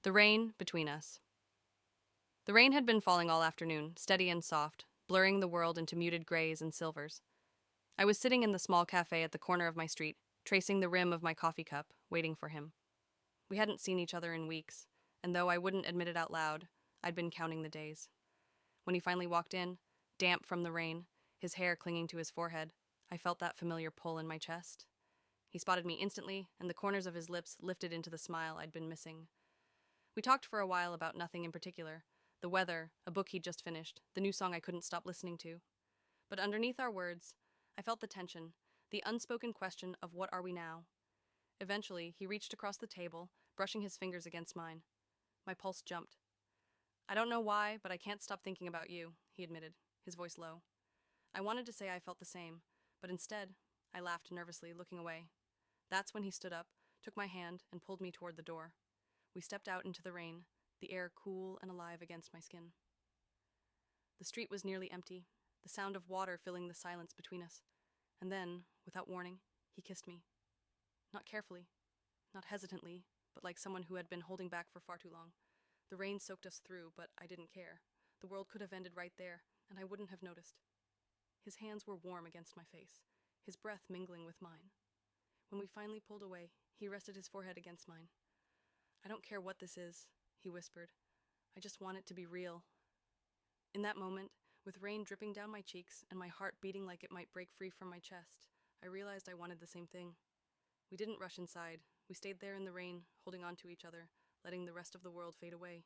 The rain between us. The rain had been falling all afternoon, steady and soft, blurring the world into muted grays and silvers. I was sitting in the small cafe at the corner of my street, tracing the rim of my coffee cup, waiting for him. We hadn't seen each other in weeks, and though I wouldn't admit it out loud, I'd been counting the days. When he finally walked in, damp from the rain, his hair clinging to his forehead, I felt that familiar pull in my chest. He spotted me instantly, and the corners of his lips lifted into the smile I'd been missing. We talked for a while about nothing in particular: the weather, a book he'd just finished, the new song I couldn't stop listening to. But underneath our words, I felt the tension, the unspoken question of what are we now? Eventually, he reached across the table, brushing his fingers against mine. My pulse jumped. I don't know why, but I can't stop thinking about you, he admitted, his voice low. I wanted to say I felt the same, but instead, I laughed nervously, looking away. That's when he stood up, took my hand, and pulled me toward the door. We stepped out into the rain, the air cool and alive against my skin. The street was nearly empty, the sound of water filling the silence between us. And then, without warning, he kissed me. Not carefully, not hesitantly, but like someone who had been holding back for far too long. The rain soaked us through, but I didn't care. The world could have ended right there, and I wouldn't have noticed. His hands were warm against my face, his breath mingling with mine. When we finally pulled away, he rested his forehead against mine. I don't care what this is, he whispered. I just want it to be real. In that moment, with rain dripping down my cheeks and my heart beating like it might break free from my chest, I realized I wanted the same thing. We didn't rush inside. We stayed there in the rain, holding on to each other, letting the rest of the world fade away.